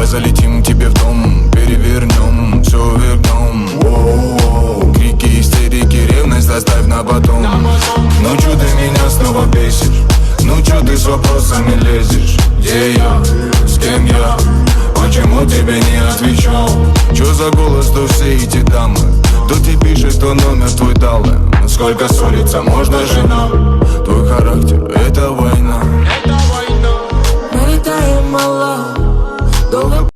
залетим к тебе в дом, перевернем, все вернем. Воу-воу. Крики, истерики, ревность оставь на потом. Ну чё ты меня снова бесишь? Ну чё ты с вопросами лезешь? Где я? С кем я? Почему тебе не отвечал? Чё за голос, то все эти дамы? Кто тебе пишет, кто номер твой дал? Сколько ссориться можно же нам? Твой характер — это война. Мы летаем, мало.